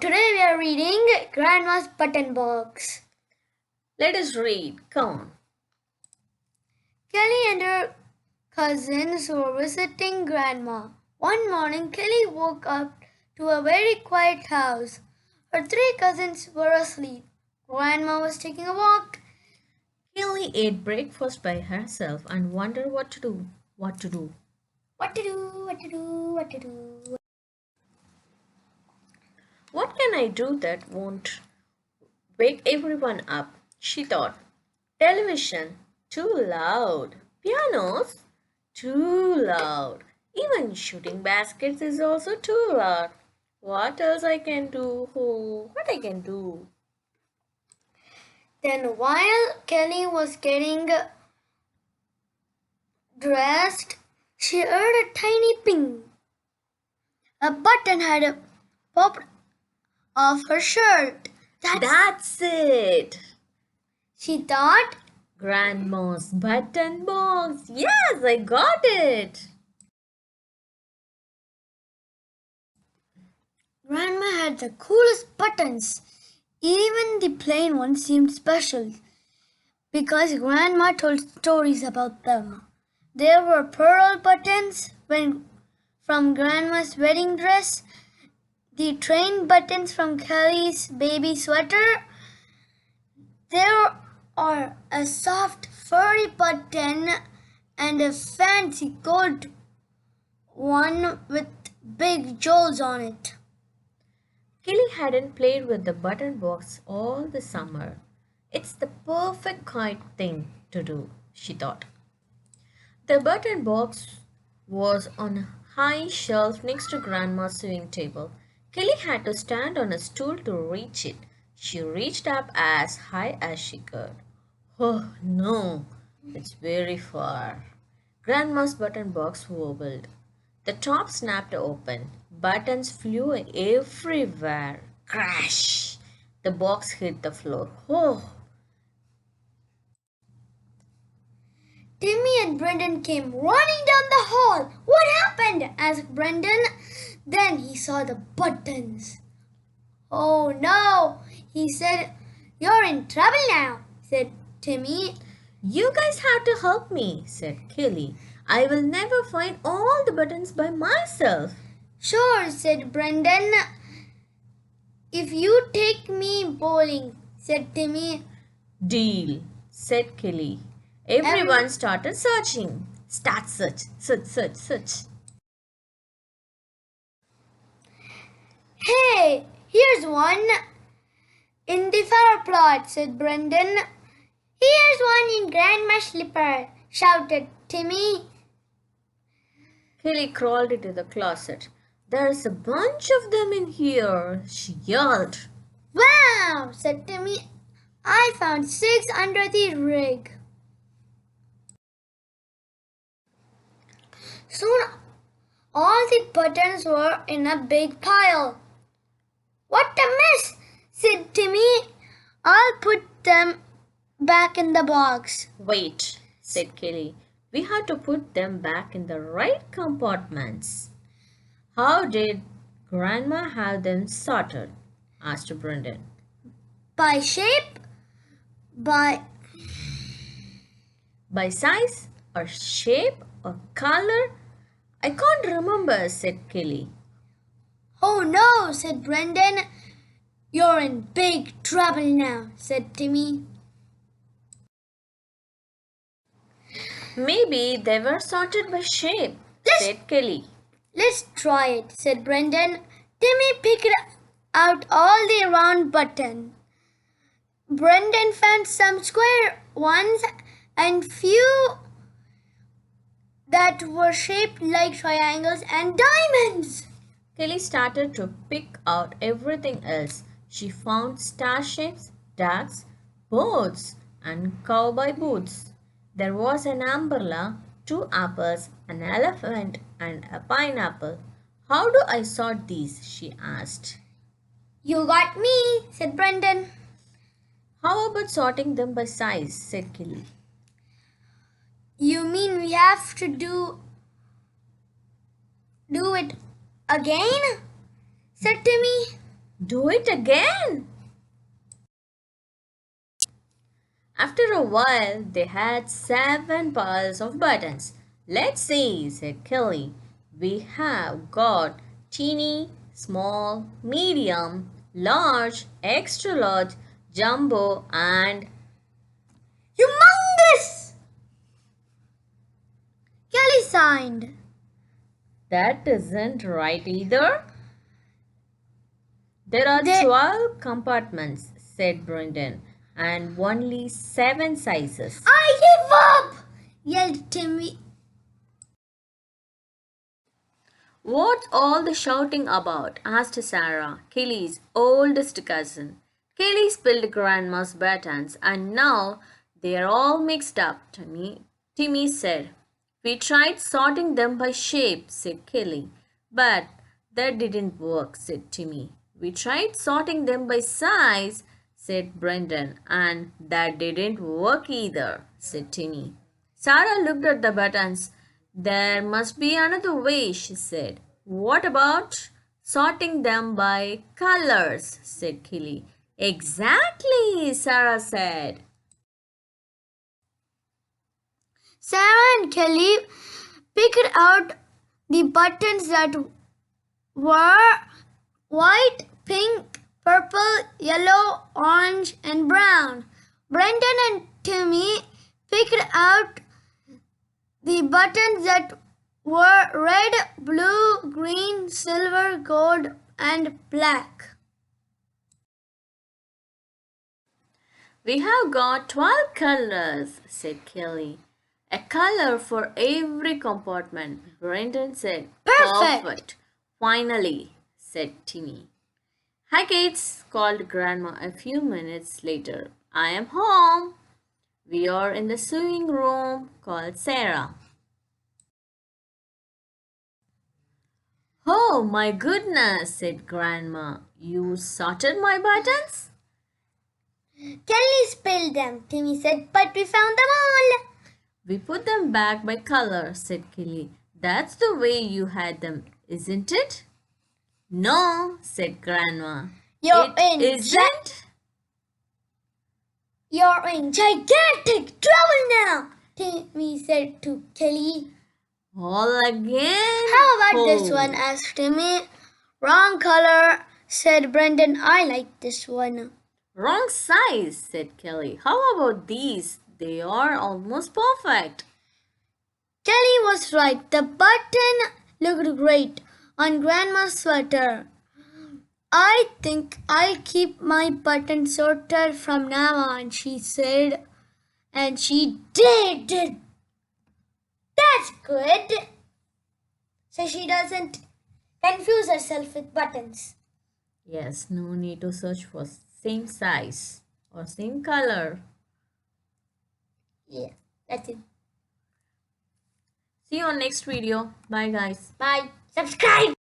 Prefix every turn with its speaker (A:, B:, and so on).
A: today we are reading Grandma's Button Box.
B: Let us read. Come on.
A: Kelly and her cousins were visiting Grandma. One morning, Kelly woke up to a very quiet house. Her three cousins were asleep. Grandma was taking a walk.
B: Kelly ate breakfast by herself and wondered what to do. What to do.
A: What to do, what to do, what to do.
B: What can I do that won't wake everyone up? She thought. Television, too loud. Pianos, too loud. Even shooting baskets is also too loud. What else I can do? Oh, what I can do?
A: Then, while Kelly was getting dressed, she heard a tiny ping. A button had popped off her shirt.
B: That's it.
A: She thought.
B: Grandma's button box. Yes, I got it.
A: Grandma had the coolest buttons. Even the plain ones seemed special because Grandma told stories about them. There were pearl buttons from Grandma's wedding dress, the train buttons from Kelly's baby sweater. There are a soft furry button and a fancy gold one with big jewels on it.
B: Kelly hadn't played with the button box all the summer. It's the perfect kind thing to do, she thought. The button box was on a high shelf next to Grandma's sewing table. Kelly had to stand on a stool to reach it. She reached up as high as she could. Oh no, it's very far. Grandma's button box wobbled. The top snapped open. Buttons flew everywhere. Crash! The box hit the floor. Oh,
A: Timmy and Brendan came running down the hall. What happened? Asked Brendan. Then he saw the buttons. Oh no, he said. You're in trouble now, said Timmy.
B: you guys have to help me, said Kelly. I will never find all the buttons by myself.
A: Sure, said Brendan. If you take me bowling, said Timmy.
B: Deal, said Kelly. Everyone started searching. Start search.
A: Hey, here's one. In the flower plot, said Brendan. Here's one in Grandma's slipper, shouted Timmy.
B: Kelly crawled into the closet. There's a bunch of them in here, she yelled.
A: Wow, said Timmy. I found 6 under the rig. Soon all the buttons were in a big pile. What a mess, said Timmy. I'll put them back in the box.
B: Wait, said Kelly. We have to put them back in the right compartments. How did Grandma have them sorted? Asked Brendan.
A: By shape, by
B: By size or shape or color? I can't remember, said Kelly.
A: Oh no, said Brendan. You're in big trouble now, said Timmy.
B: Maybe they were sorted by shape, said Kelly.
A: Let's try it, said Brendan. Timmy picked out all the round buttons. Brendan found some square ones and few that were shaped like triangles and diamonds.
B: Kelly started to pick out everything else. She found star shapes, ducks, birds, and cowboy boots. There was an umbrella, 2 apples, an elephant, and a pineapple. How do I sort these? She asked.
A: You got me, said Brendan.
B: How about sorting them by size? Said Kelly.
A: You mean we have to do it again? Said Timmy.
B: Do it again. After a while, they had 7 piles of buttons. Let's see, said Kelly. We have got teeny, small, medium, large, extra large, jumbo, and
A: Humongous! Kelly signed.
B: that isn't right either. There are
A: They
B: 12 compartments, said Brendan, and only 7 sizes.
A: I give up! Yelled Timmy.
B: What's all the shouting about? Asked Sarah, Kelly's oldest cousin. Kelly spilled Grandma's buttons, and now they're all mixed up, Timmy said. We tried sorting them by shape, said Kelly. But that didn't work, said Timmy. We tried sorting them by size, said Brendan, and that didn't work either, said Timmy. Sarah looked at the buttons. There must be another way, she said. What about sorting them by colors? Said Kelly. Exactly, Sarah said.
A: Sarah and Kelly picked out the buttons that were white, pink, purple, yellow, orange, and brown. Brendan and Timmy picked out the buttons that were red, blue, green, silver, gold, and black.
B: We have got 12 colors, said Kelly. A color for every compartment, Brendan said.
A: Perfect.
B: Finally, said Timmy. Hi, kids, called Grandma a few minutes later. I am home. We are in the sewing room, called Sarah. Oh, my goodness, said Grandma. You sorted my buttons?
A: Kelly spilled them, Timmy said, but we found them all.
B: We put them back by color, said Kelly. That's the way you had them, isn't it? No, said Grandma.
A: You're
B: Isn't?
A: You're in gigantic trouble now, Timmy said to Kelly.
B: All again?
A: How about this
B: Oh.
A: one? Asked Timmy. Wrong color, said Brendan. I like this one.
B: Wrong size, said Kelly. How about these? They are almost perfect.
A: Kelly was right. The button looked great on Grandma's sweater. I think I'll keep my button sorted from now on, she said. And she did. That's good. So she doesn't confuse herself with buttons.
B: Yes, no need to search for same size or same color.
A: Yeah, that's it.
B: See you on next video. Bye guys.
A: Bye. Subscribe.